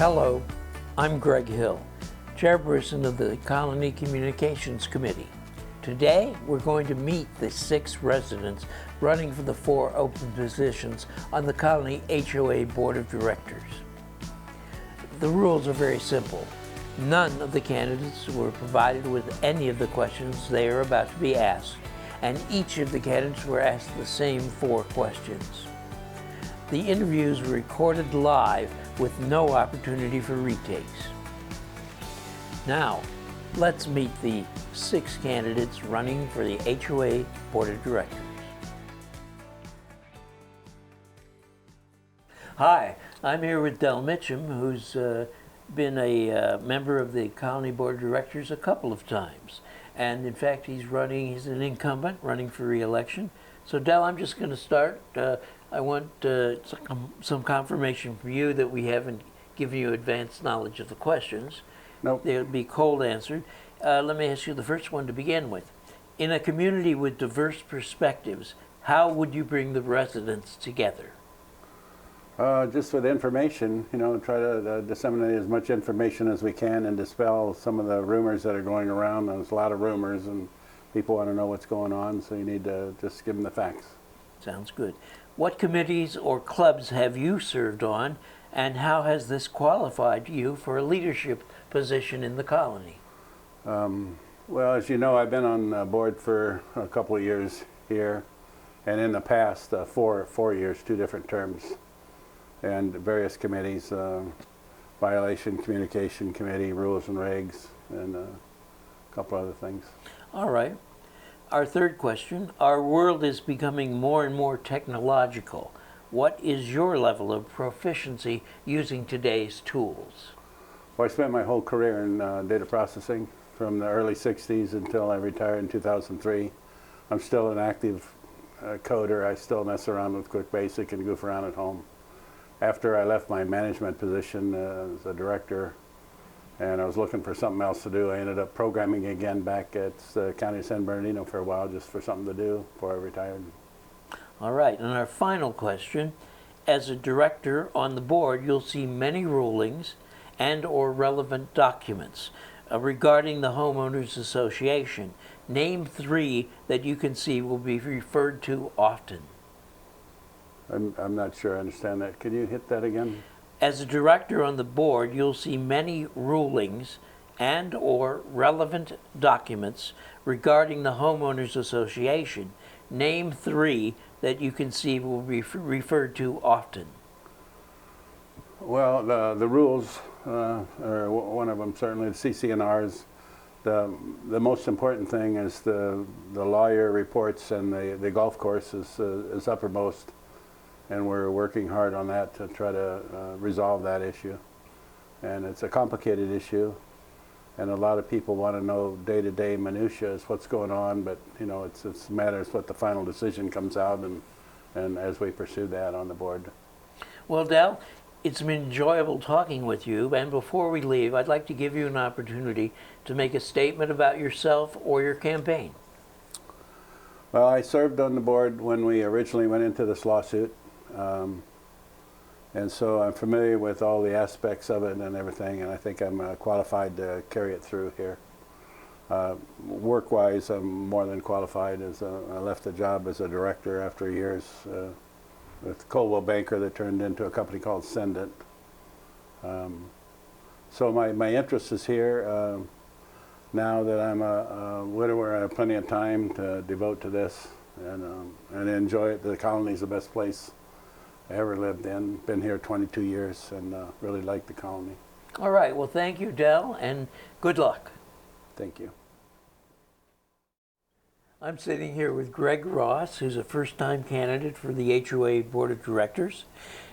Hello, I'm Greg Hill, Chairperson of the Colony Communications Committee. Today, we're going to meet the 6 residents running for the 4 open positions on the Colony HOA Board of Directors. The rules are very simple. None of the candidates were provided with any of the questions they are about to be asked, and each of the candidates were asked the same 4 questions. The interviews were recorded live with no opportunity for retakes. Now, let's meet the 6 candidates running for the HOA Board of Directors. Hi, I'm here with Del Mitchum, who's been a member of the Colony Board of Directors a couple of times. And in fact, he's an incumbent running for re-election. So Del, I'm just going to start. I want some confirmation from you that we haven't given you advanced knowledge of the questions. Nope. They'll be cold answered. Let me ask you the first one to begin with. In a community with diverse perspectives, how would you bring the residents together? Just with information, try to disseminate as much information as we can and dispel some of the rumors that are going around. There's a lot of rumors and people want to know what's going on, so you need to just give them the facts. Sounds good. What committees or clubs have you served on, and how has this qualified you for a leadership position in the colony? Well, as you know, I've been on the board for a couple of years here, and in the past, 4 years, 2 different terms, and various committees, Violation Communication Committee, Rules and Regs, and a couple other things. All right. Our third question, our world is becoming more and more technological. What is your level of proficiency using today's tools? Well, I spent my whole career in data processing from the early 60s until I retired in 2003. I'm still an active coder. I still mess around with Quick Basic and goof around at home. After I left my management position as a director and I was looking for something else to do, I ended up programming again back at the County of San Bernardino for a while, just for something to do before I retired. All right, and our final question, as a director on the board, you'll see many rulings and or relevant documents regarding the Homeowners Association. Name 3 that you can see will be referred to often. I'm not sure I understand that. Could you hit that again? As a director on the board, you'll see many rulings and or relevant documents regarding the Homeowners Association. Name 3 that you can see will be referred to often. Well, the rules are one of them, certainly the CC&Rs. The most important thing is the lawyer reports, and the golf course is uppermost. And we're working hard on that to try to resolve that issue. And it's a complicated issue, and a lot of people want to know day-to-day minutiae is what's going on, but it matters what the final decision comes out, and as we pursue that on the board. Well, Del, it's been enjoyable talking with you, and before we leave, I'd like to give you an opportunity to make a statement about yourself or your campaign. Well, I served on the board when we originally went into this lawsuit. And so I'm familiar with all the aspects of it and everything, and I think I'm qualified to carry it through here. Work-wise, I'm more than qualified. I left the job as a director after years with Coldwell Banker that turned into a company called Sendit. So my interest is here. Now that I'm a widower, I have plenty of time to devote to this and enjoy it. The colony's the best place I ever lived in. Been here 22 years and really like the colony. All right, well, thank you, Del, and good luck. Thank you. I'm sitting here with Greg Ross, who's a first-time candidate for the HOA Board of Directors.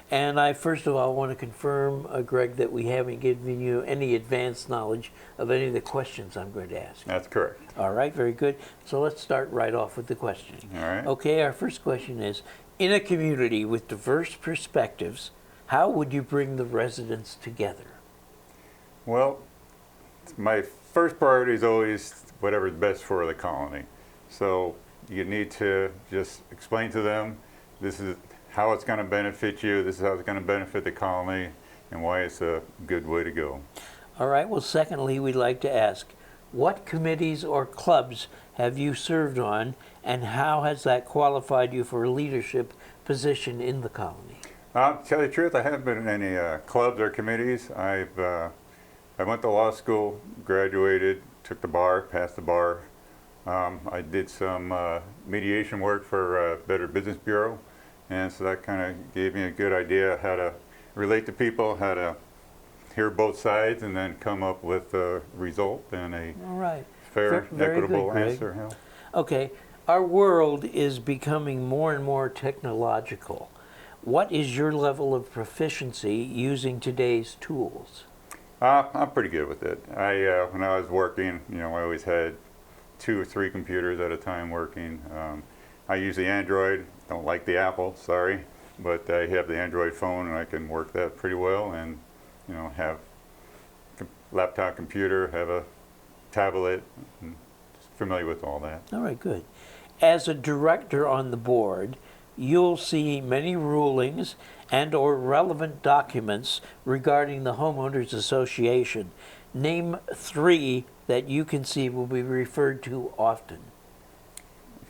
And I first of all want to confirm, Greg, that we haven't given you any advanced knowledge of any of the questions I'm going to ask. That's correct. All right, very good. So let's start right off with the question. All right. Okay, our first question is, in a community with diverse perspectives, how would you bring the residents together? Well, my first priority is always whatever's best for the colony. So you need to just explain to them, this is how it's going to benefit you, this is how it's going to benefit the colony, and why it's a good way to go. All right, well, secondly, we'd like to ask, what committees or clubs have you served on, and how has that qualified you for a leadership position in the colony? To tell you the truth, I haven't been in any clubs or committees. I went to law school, graduated, took the bar, passed the bar. I did some mediation work for Better Business Bureau, and so that kind of gave me a good idea how to relate to people, how to hear both sides, and then come up with a result and a All right. fair, Very equitable good, Greg. answer. Yeah. Okay, our world is becoming more and more technological. What is your level of proficiency using today's tools? I'm pretty good with it. When I was working, I always had 2 or 3 computers at a time working. I use the Android, don't like the Apple, sorry, but I have the Android phone and I can work that pretty well, and have a laptop computer, have a tablet, and just familiar with all that. All right, good. As a director on the board, you'll see many rulings and or relevant documents regarding the homeowners association. Name 3 that you can see will be referred to often.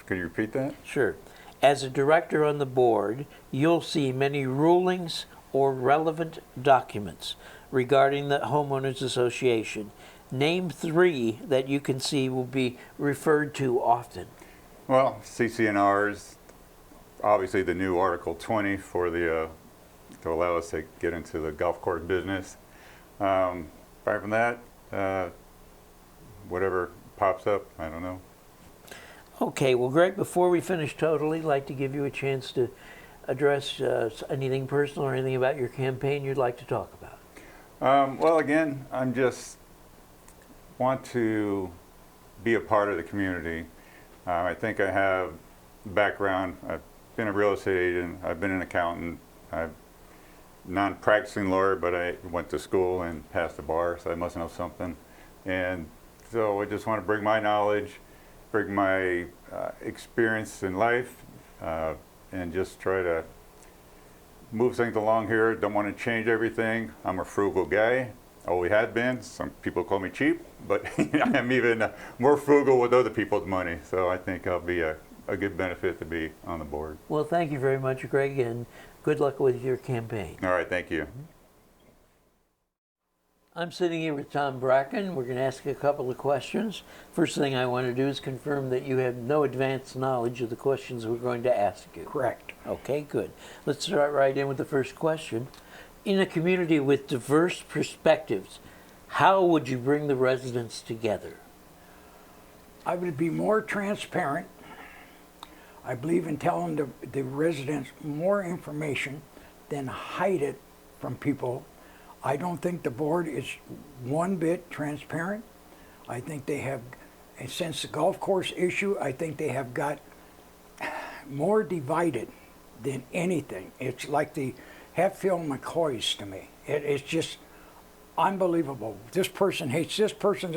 Could you repeat that? Sure. As a director on the board, you'll see many rulings or relevant documents regarding the homeowners association. Name 3 that you can see will be referred to often. Well, CCNRs, obviously the new Article 20 for the to allow us to get into the golf course business. Apart from that, whatever pops up, I don't know. Okay, well, Greg, before we finish totally, I'd like to give you a chance to address anything personal or anything about your campaign you'd like to talk about. Well, again, I'm just want to be a part of the community. I think I have background. I've been a real estate agent. I've been an accountant. I'm non-practicing lawyer, but I went to school and passed the bar, so I must know something. And so I just want to bring my knowledge, bring my experience in life, and just try to move things along here. Don't want to change everything. I'm a frugal guy. Always had been. Some people call me cheap, but I'm even more frugal with other people's money. So I think I'll be a good benefit to be on the board. Well, thank you very much, Greg, and good luck with your campaign. All right, thank you. I'm sitting here with Tom Bracken. We're going to ask a couple of questions. First thing I want to do is confirm that you have no advanced knowledge of the questions we're going to ask you. Correct. Okay, good. Let's start right in with the first question. In a community with diverse perspectives, how would you bring the residents together? I would be more transparent. I believe in telling the residents more information than hide it from people. I don't think the board is one bit transparent. I think they have, and since the golf course issue, I think they have got more divided than anything. It's like the Hatfield McCoys to me. It's just unbelievable. This person hates this person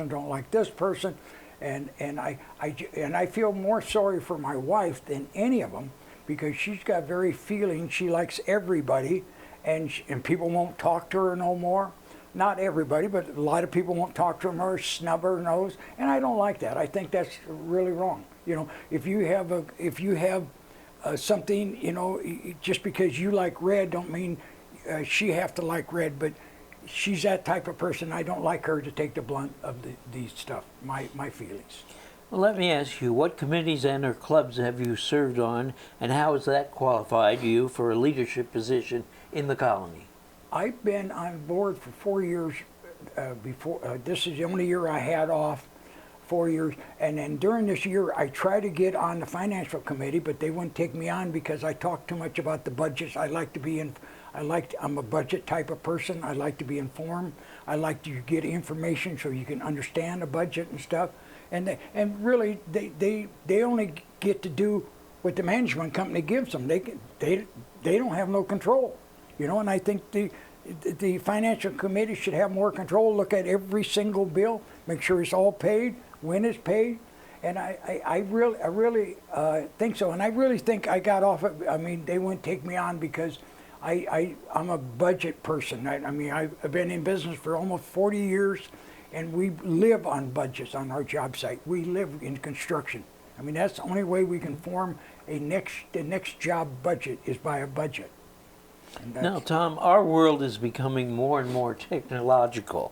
don't like this person, and I feel more sorry for my wife than any of them, because she's got very feeling. She likes everybody, and people won't talk to her no more. Not everybody, but a lot of people won't talk to her or snub her nose, and I don't like that. I think that's really wrong. If you have something, just because you like red don't mean she have to like red, but she's that type of person. I don't like her to take the blunt of the stuff, my feelings. Well, let me ask you, what committees and or clubs have you served on, and how has that qualified you for a leadership position in the colony? I've been on board for 4 years before. This is the only year I had off, 4 years. And then during this year, I tried to get on the financial committee, but they wouldn't take me on because I talked too much about the budgets. I like to be in. I'm a budget type of person. I like to be informed. I like to get information so you can understand the budget and stuff. And really, they only get to do what the management company gives them. They don't have no control, And I think the financial committee should have more control. Look at every single bill, make sure it's all paid, when it's paid, and I really think so. And I really think I got off. They wouldn't take me on because I'm a budget person. I mean, I've been in business for almost 40 years, and we live on budgets on our job site. We live in construction. I mean, that's the only way we can form the next job budget is by a budget. Now, Tom, our world is becoming more and more technological.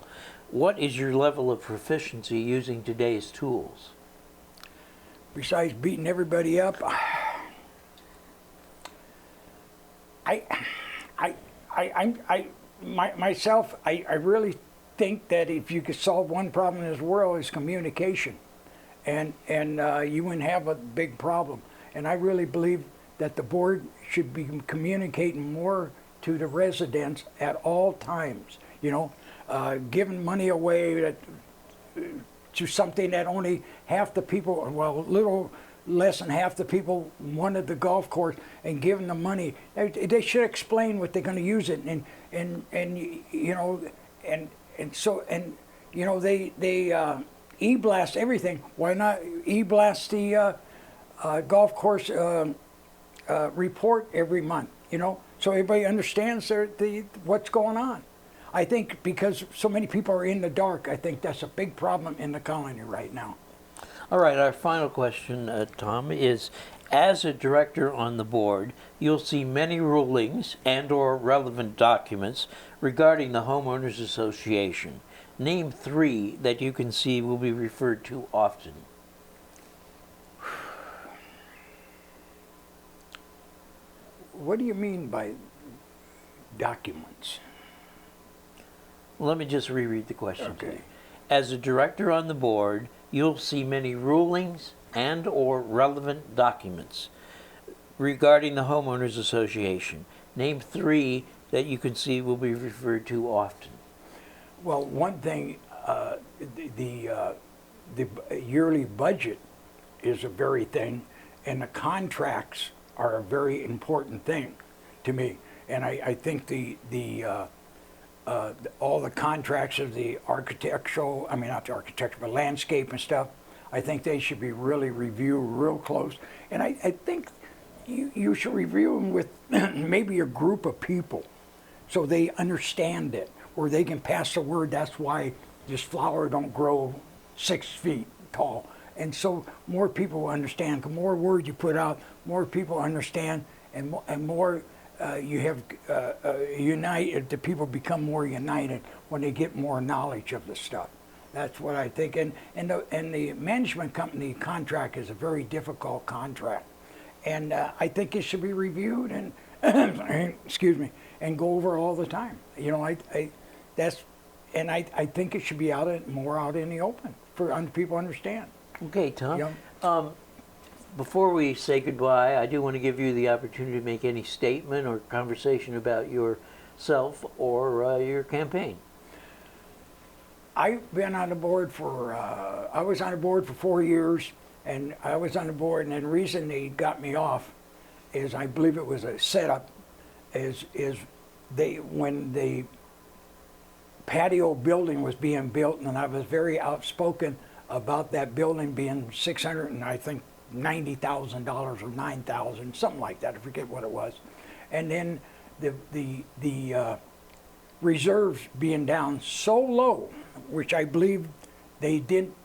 What is your level of proficiency using today's tools? Besides beating everybody up, myself, I really think that if you could solve one problem in this world, is communication, and you wouldn't have a big problem. And I really believe that the board should be communicating more to the residents at all times. You know, giving money away to something that only half the people, well, little less than half the people wanted the golf course, and giving the money. They should explain what they're going to use it, and you know, and you know, they e-blast everything. Why not e-blast the golf course report every month? You know, so everybody understands what's going on. I think because so many people are in the dark, I think that's a big problem in the colony right now. All right, our final question, Tom, is as a director on the board, you'll see many rulings and or relevant documents regarding the Homeowners Association. Name 3 that you can see will be referred to often. What do you mean by documents? Let me just reread the question to Okay. you. As a director on the board, you'll see many rulings and or relevant documents regarding the Homeowners Association. Name 3 that you can see will be referred to often. Well, one thing, the yearly budget is a very thing, and the contracts are a very important thing to me. And I think all the contracts of the architectural, I mean not the architecture, but landscape and stuff, I think they should be really reviewed real close. And I think you should review them with maybe a group of people so they understand it, or they can pass the word. That's why this flower don't grow 6 feet tall. And so more people will understand. The more word you put out, more people understand, and more you have united. The people become more united when they get more knowledge of the stuff. That's what I think. And the management company contract is a very difficult contract, and I think it should be reviewed and excuse me, and go over all the time. You know, I think it should be more out in the open for people to understand. Okay, Tom. Yeah. Before we say goodbye, I do want to give you the opportunity to make any statement or conversation about yourself or your campaign. I've been on the board I was on the board for 4 years, and I was on the board, and the reason they got me off is I believe it was a setup, when the patio building was being built, and I was very outspoken about that building being $600 and I think $90,000 or $9,000, something like that. I forget what it was. And then the reserves being down so low, which I believe they didn't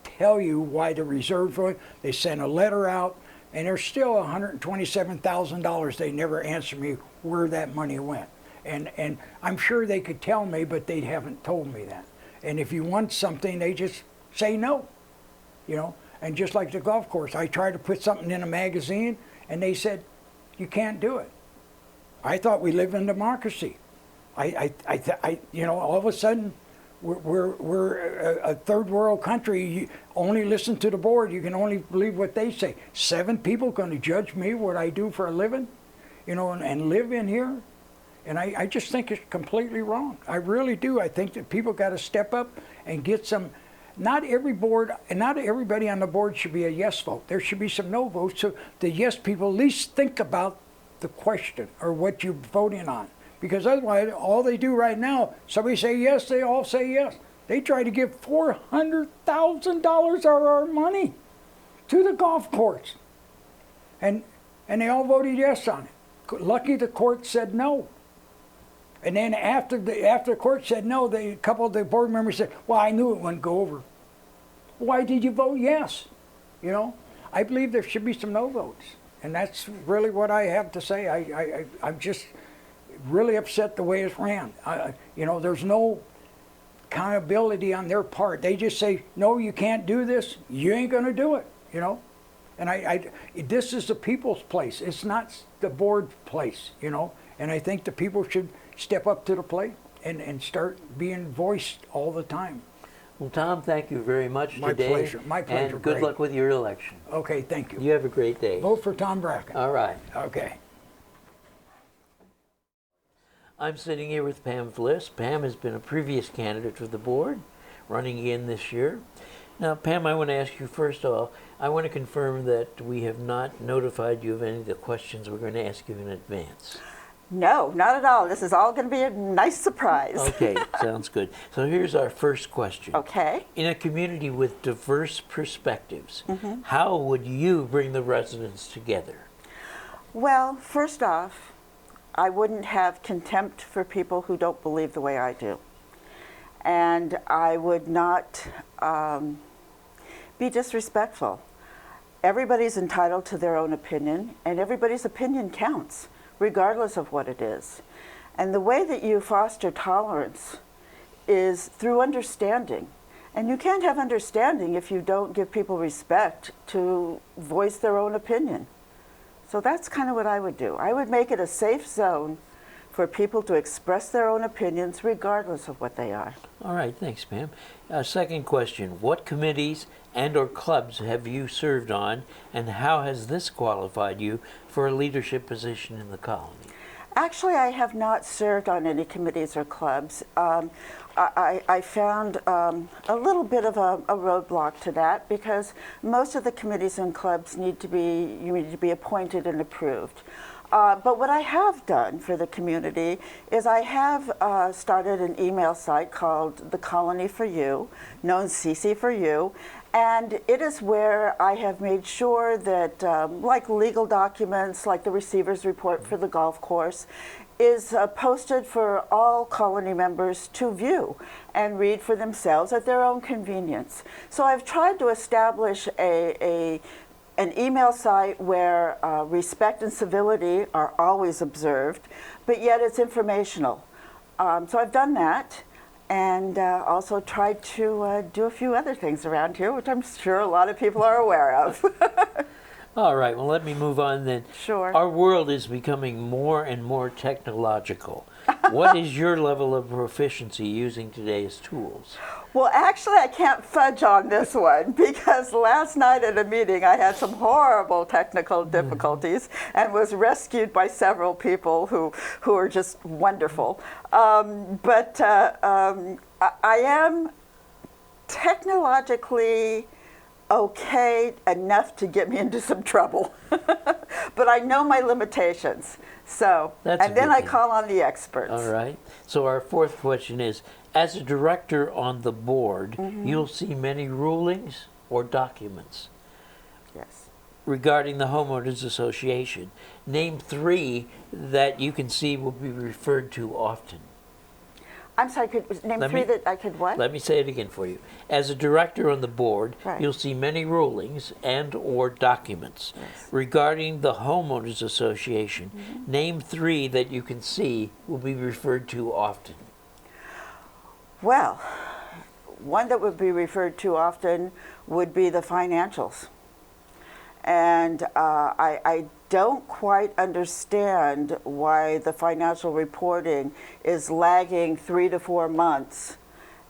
tell you why the reserves were. They sent a letter out, and there's still $127,000. They never answered me where that money went. And I'm sure they could tell me, but they haven't told me that. And if you want something, they just say no, you know. And just like the golf course, I tried to put something in a magazine, and they said, you can't do it. I thought we live in democracy. You know, all of a sudden, we're a third world country. You only listen to the board. You can only believe what they say. 7 people going to judge me what I do for a living, you know, and live in here. And I just think it's completely wrong. I really do. I think that people got to step up and get some. Not every board, and not everybody on the board should be a yes vote. There should be some no votes, so the yes people at least think about the question or what you're voting on. Because otherwise, all they do right now, somebody say yes, they all say yes. They try to give $400,000 of our money to the golf course, and they all voted yes on it. lucky the court said no. And then after the court said no, a couple of the board members said, well, I knew it wouldn't go over. Why did you vote yes? You know, I believe there should be some no votes. And that's really what I have to say. I'm just really upset the way it's ran. You know, there's no accountability on their part. They just say, no, you can't do this. You ain't going to do it, you know. And this is the people's place. It's not the board's place, you know. And I think the people should step up to the plate and start being voiced all the time. Well, Tom, thank you very much today. My pleasure. My pleasure. And good Greg. luck with your election. Okay, thank you. You have a great day. Vote for Tom Brackin. All right. Okay. I'm sitting here with Pam VLISS. Pam has been a previous candidate for the board, running again this year. Now, Pam, I want to ask you first of all, I want to confirm that we have not notified you of any of the questions we're going to ask you in advance. No, not at all. This is all going to be a nice surprise. Okay, sounds good. So here's our first question. Okay. In a community with diverse perspectives, how would you bring the residents together? Well, first off, I wouldn't have contempt for people who don't believe the way I do. And I would not be disrespectful. Everybody's entitled to their own opinion, and everybody's opinion counts, regardless of what it is. And the way that you foster tolerance is through understanding. And you can't have understanding if you don't give people respect to voice their own opinion. So that's kind of what I would do. I would make it a safe zone for people to express their own opinions regardless of what they are. All right, thanks, Pam. Second question, what committees and/or clubs have you served on, and how has this qualified you for a leadership position in the colony? Actually, I have not served on any committees or clubs. I found a little bit of a roadblock to that because most of the committees and clubs you need to be appointed and approved. But what I have done for the community is I have started an email site called The Colony for You, known CC for You, and it is where I have made sure that like legal documents, like the receiver's report for the golf course, is posted for all colony members to view and read for themselves at their own convenience. So I've tried to establish an email site where respect and civility are always observed, but yet it's informational. So I've done that, and also tried to do a few other things around here, which I'm sure a lot of people are aware of. All right, well, let me move on then. Sure. Our world is becoming more and more technological. What is your level of proficiency using today's tools? Well, actually, I can't fudge on this one because last night at a meeting I had some horrible technical difficulties and was rescued by several people who are just wonderful. But I am technologically okay enough to get me into some trouble. But I know my limitations. So, That's and then a good I thing. call on the experts. All right. So our fourth question is, as a director on the board, you'll see many rulings or documents Yes. regarding the homeowners association. Name 3 that you can see will be referred to often. I'm sorry, name Let 3 me- that I could what? Let me say it again for you. As a director on the board, Right. you'll see many rulings and/or documents Yes. regarding the homeowners association. Name 3 that you can see will be referred to often. Well, one that would be referred to often would be the financials. And I don't quite understand why the financial reporting is lagging 3 to 4 months,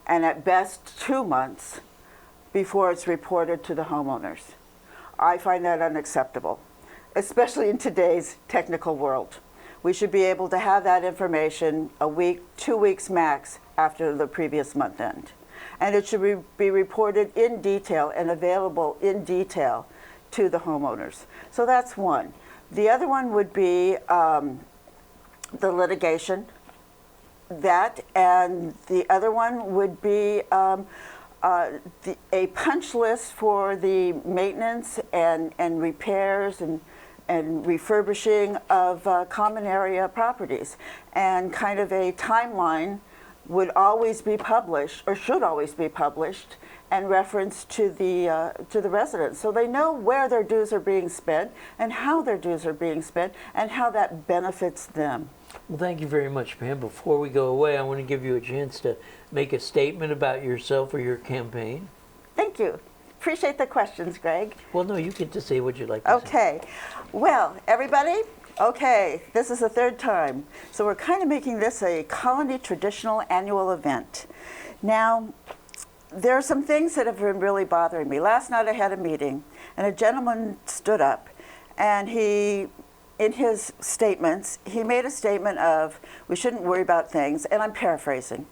and at best 2 months, before it's reported to the homeowners. I find that unacceptable, especially in today's technical world. We should be able to have that information a week, 2 weeks max after the previous month end. And it should be reported in detail and available in detail to the homeowners. So that's one. The other one would be the litigation. That, and the other one would be a punch list for the maintenance and repairs and and refurbishing of common area properties. And kind of a timeline would always be published, or should always be published, and reference to the residents, so they know where their dues are being spent and how their dues are being spent and how that benefits them. Well, thank you very much, Pam. Before we go away, I want to give you a chance to make a statement about yourself or your campaign. Thank you. Appreciate the questions, Greg. Well, no, you get to say what you'd like to say. Okay. Well, everybody, okay, this is the third time. So we're kind of making this a Colony traditional annual event. Now, there are some things that have been really bothering me. Last night I had a meeting, and a gentleman stood up, and in his statements, he made a statement of, we shouldn't worry about things, and I'm paraphrasing,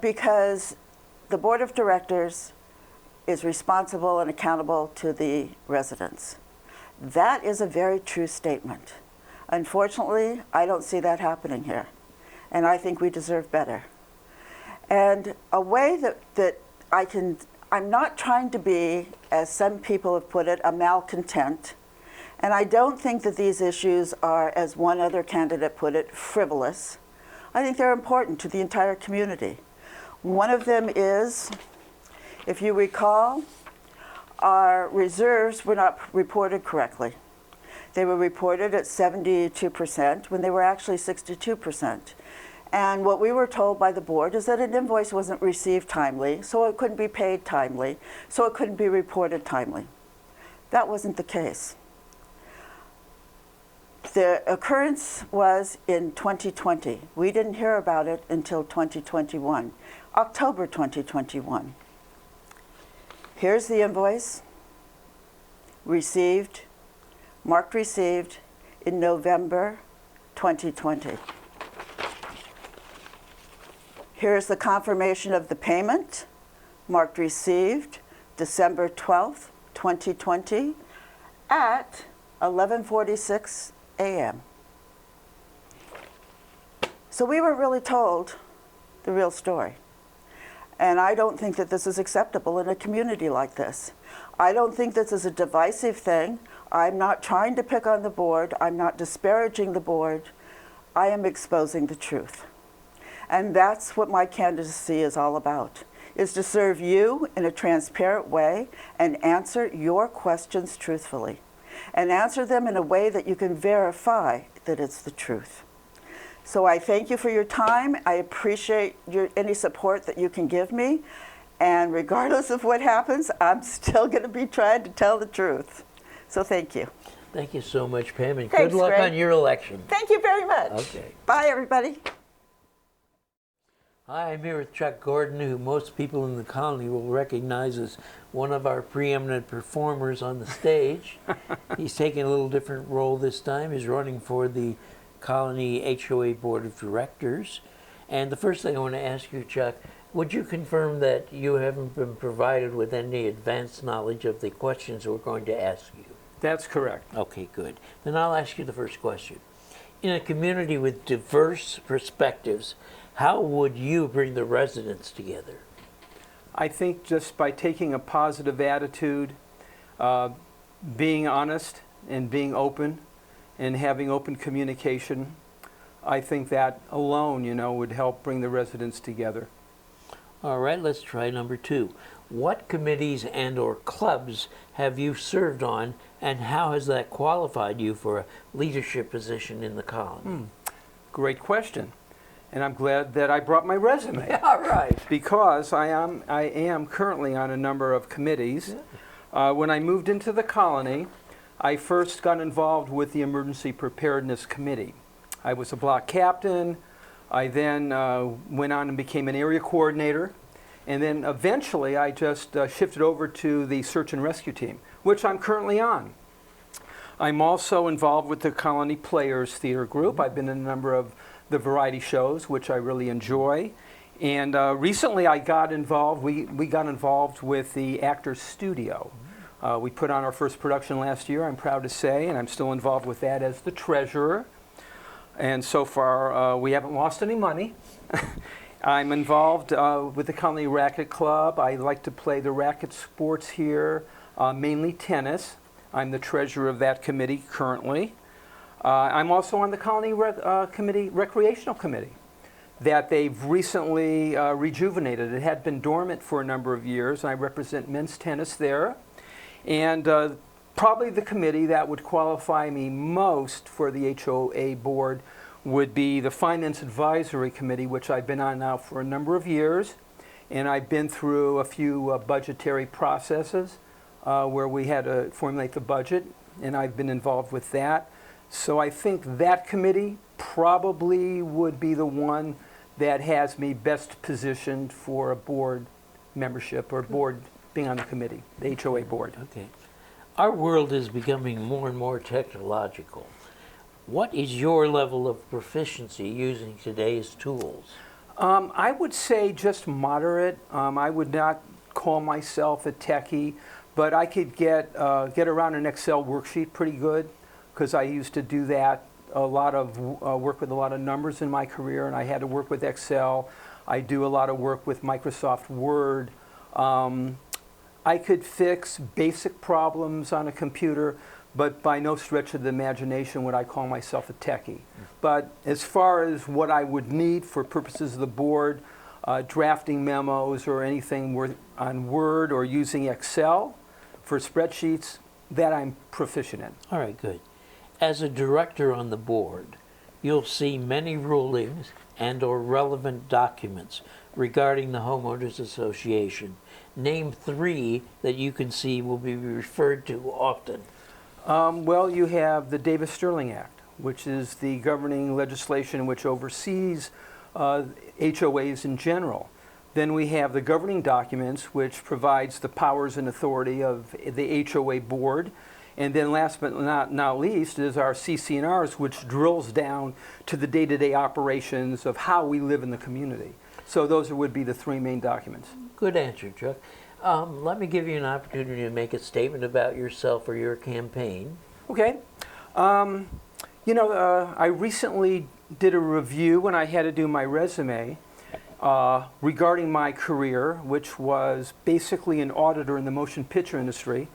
because the board of directors is responsible and accountable to the residents. That is a very true statement. Unfortunately, I don't see that happening here, and I think we deserve better. And a way that I'm not trying to be, as some people have put it, a malcontent. And I don't think that these issues are, as one other candidate put it, frivolous. I think they're important to the entire community. One of them is, if you recall, our reserves were not reported correctly. They were reported at 72% when they were actually 62%. And what we were told by the board is that an invoice wasn't received timely, so it couldn't be paid timely, so it couldn't be reported timely. That wasn't the case. The occurrence was in 2020. We didn't hear about it until 2021, October 2021. Here's the invoice, received, marked received in November 2020. Here's the confirmation of the payment, marked received December 12th, 2020 at 11:46 a.m. So we were really told the real story. And I don't think that this is acceptable in a community like this. I don't think this is a divisive thing. I'm not trying to pick on the board. I'm not disparaging the board. I am exposing the truth. And that's what my candidacy is all about, is to serve you in a transparent way and answer your questions truthfully. And answer them in a way that you can verify that it's the truth. So I thank you for your time. I appreciate any support that you can give me. And regardless of what happens, I'm still going to be trying to tell the truth. So thank you. Thank you so much, Pam, and Thanks, good luck Greg. on your election. Thank you very much. Okay. Bye, everybody. Hi, I'm here with Chuck Gordon, who most people in the colony will recognize as one of our preeminent performers on the stage. He's taking a little different role this time. He's running for the Colony HOA Board of Directors. And the first thing I want to ask you, Chuck, would you confirm that you haven't been provided with any advanced knowledge of the questions we're going to ask you? That's correct. Okay, good. Then I'll ask you the first question. In a community with diverse perspectives, how would you bring the residents together? I think just by taking a positive attitude, being honest and being open and having open communication, I think that alone, would help bring the residents together. All right, let's try number 2. What committees and or clubs have you served on, and how has that qualified you for a leadership position in the colony? Great question. And I'm glad that I brought my resume. All right. Because I am currently on a number of committees. When I moved into the colony, I first got involved with the Emergency Preparedness Committee. I was a block captain. I then went on and became an area coordinator. And then eventually I just shifted over to the search and rescue team, which I'm currently on. I'm also involved with the Colony Players Theater Group. I've been in a number of the variety shows, which I really enjoy. And recently I got involved, we got involved with the Actors Studio. We put on our first production last year, I'm proud to say, and I'm still involved with that as the treasurer. And so far, we haven't lost any money. I'm involved with the Colony Racquet Club. I like to play the racket sports here, mainly tennis. I'm the treasurer of that committee currently. I'm also on the Colony Recreational Committee that they've recently rejuvenated. It had been dormant for a number of years, and I represent men's tennis there. And probably the committee that would qualify me most for the HOA board would be the Finance Advisory Committee, which I've been on now for a number of years. And I've been through a few budgetary processes where we had to formulate the budget, and I've been involved with that. So I think that committee probably would be the one that has me best positioned for a board membership or board being on the committee, the HOA board. Okay. Our world is becoming more and more technological. What is your level of proficiency using today's tools? I would say just moderate. I would not call myself a techie, but I could get around an Excel worksheet pretty good because I used to do that a lot of work with a lot of numbers in my career, and I had to work with Excel. I do a lot of work with Microsoft Word. I could fix basic problems on a computer, but by no stretch of the imagination would I call myself a techie. But as far as what I would need for purposes of the board, drafting memos or anything on Word or using Excel for spreadsheets, that I'm proficient in. All right, good. As a director on the board, you'll see many rulings and/or relevant documents regarding the homeowners association. Name 3 that you can see will be referred to often. Well, you have the Davis-Sterling Act, which is the governing legislation which oversees HOAs in general. Then we have the governing documents, which provides the powers and authority of the HOA board. And then last but not least is our CC&Rs, which drills down to the day-to-day operations of how we live in the community. So those would be the 3 main documents. Good answer, Chuck. Let me give you an opportunity to make a statement about yourself or your campaign. Okay. I recently did a review when I had to do my resume regarding my career, which was basically an auditor in the motion picture industry.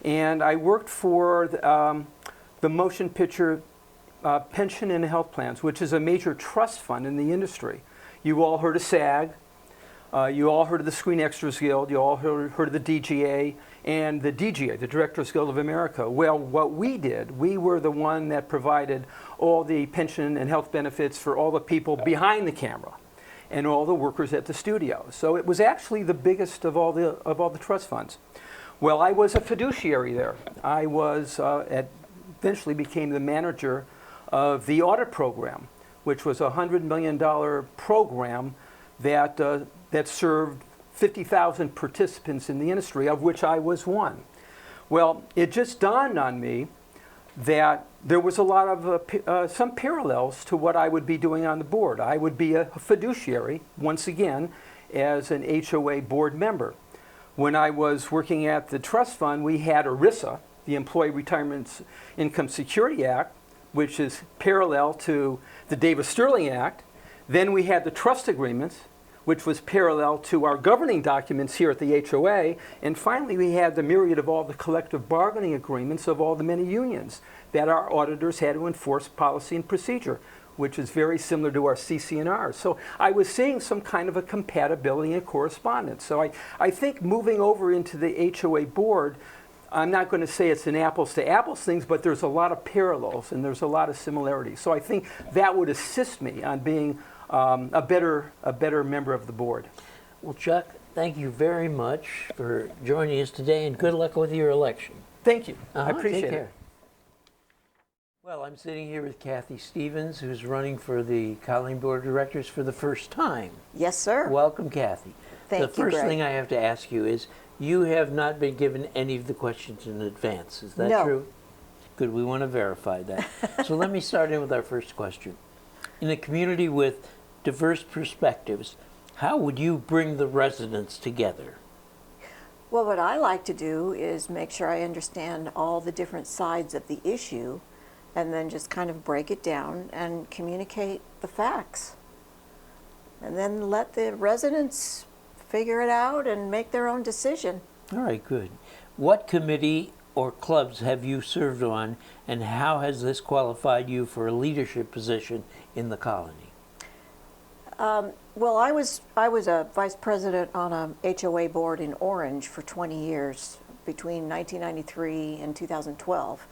And I worked for the motion picture pension and health plans, which is a major trust fund in the industry. You all heard of SAG. You all heard of the Screen Extras Guild. You all heard of the DGA and the DGA, the Directors Guild of America. Well, what we did, we were the one that provided all the pension and health benefits for all the people behind the camera and all the workers at the studio. So it was actually the biggest of all the trust funds. Well, I was a fiduciary there. I was eventually became the manager of the audit program, which was a $100 million program that served 50,000 participants in the industry, of which I was one. Well, it just dawned on me that there was a lot of some parallels to what I would be doing on the board. I would be a fiduciary, once again, as an HOA board member. When I was working at the trust fund, we had ERISA, the Employee Retirement Income Security Act, which is parallel to the Davis-Sterling Act. Then we had the trust agreements, which was parallel to our governing documents here at the HOA. And finally, we had the myriad of all the collective bargaining agreements of all the many unions that our auditors had to enforce policy and procedure, which is very similar to our CC&Rs. So I was seeing some kind of a compatibility and correspondence. So I think moving over into the HOA board, I'm not going to say it's an apples to apples things, but there's a lot of parallels and there's a lot of similarities. So I think that would assist me on being a better member of the board. Well, Chuck, thank you very much for joining us today, and good luck with your election. Thank you. I appreciate Take care. it. Well, I'm sitting here with Kathy Stevens, who's running for the Colony Board of Directors for the first time. Yes, sir. Welcome, Kathy. Thank the you, first Greg. thing I have to ask you is, you have not been given any of the questions in advance. Is that No. true? Good, we want to verify that. So let me start in with our first question. In a community with diverse perspectives, how would you bring the residents together? Well, what I like to do is make sure I understand all the different sides of the issue and then just kind of break it down and communicate the facts. And then let the residents figure it out and make their own decision. All right, good. What committee or clubs have you served on, and how has this qualified you for a leadership position in the colony? Well, I was a vice president on a HOA board in Orange for 20 years, between 1993 and 2012.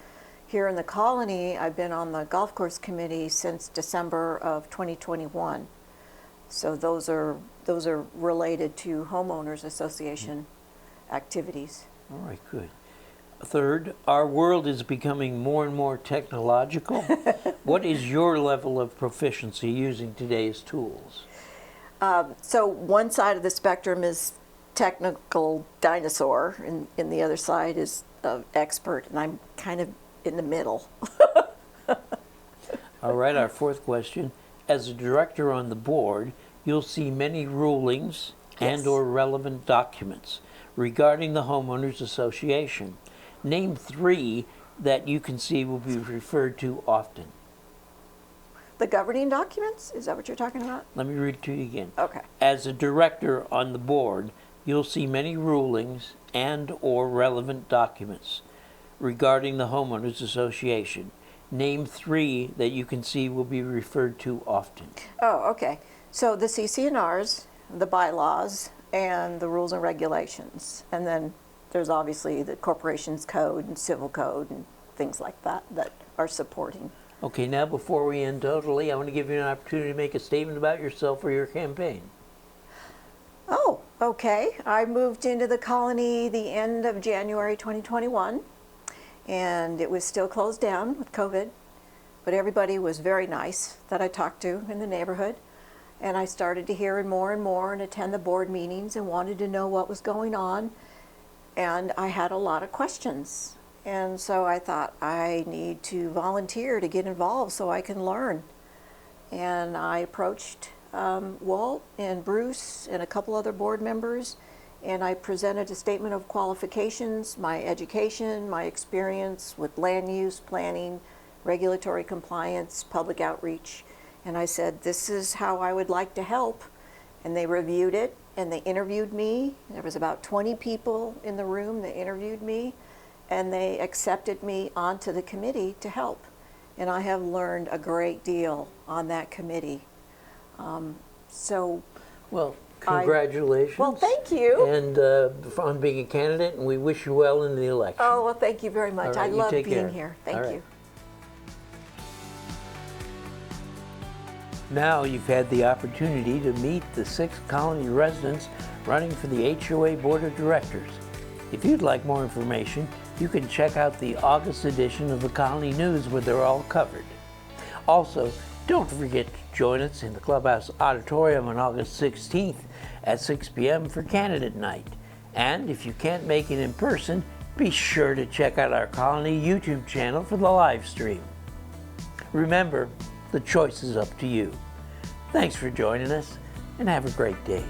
Here in the colony, I've been on the golf course committee since December of 2021. So those are related to homeowners association activities. All right, good. Third, our world is becoming more and more technological. What is your level of proficiency using today's tools? So one side of the spectrum is technical dinosaur, and the other side is expert, and I'm kind of in the middle. All right, our fourth question. As a director on the board, you'll see many rulings and or relevant documents regarding the homeowners association. Name 3 that you can see will be referred to often. The governing documents? Is that what you're talking about? Let me read it to you again. Okay. As a director on the board, you'll see many rulings and or relevant documents regarding the homeowners association. Name 3 that you can see will be referred to often. Oh, okay. So the CC&Rs, the bylaws, and the rules and regulations. And then there's obviously the corporation's code and civil code and things like that that are supporting. Okay, now before we end totally, I want to give you an opportunity to make a statement about yourself or your campaign. Oh, okay. I moved into the colony the end of January 2021, and it was still closed down with COVID, but everybody was very nice that I talked to in the neighborhood, and I started to hear more and attend the board meetings and wanted to know what was going on, and I had a lot of questions. And so I thought, I need to volunteer to get involved so I can learn. And I approached Walt and Bruce and a couple other board members, and I presented a statement of qualifications, my education, my experience with land use, planning, regulatory compliance, public outreach. And I said, this is how I would like to help. And they reviewed it, and they interviewed me. There was about 20 people in the room that interviewed me, and they accepted me onto the committee to help. And I have learned a great deal on that committee. Well, congratulations. Well, thank you. And on being a candidate, and we wish you well in the election. Oh, well, thank you very much. All right, I you love take being care. here. Thank All right. you. Now you've had the opportunity to meet the 6 colony residents running for the HOA Board of Directors. If you'd like more information, you can check out the August edition of the Colony News where they're all covered. Also, don't forget to join us in the Clubhouse Auditorium on August 16th at 6 p.m. for Candidate Night. And if you can't make it in person, be sure to check out our Colony YouTube channel for the live stream. Remember, the choice is up to you. Thanks for joining us, and have a great day.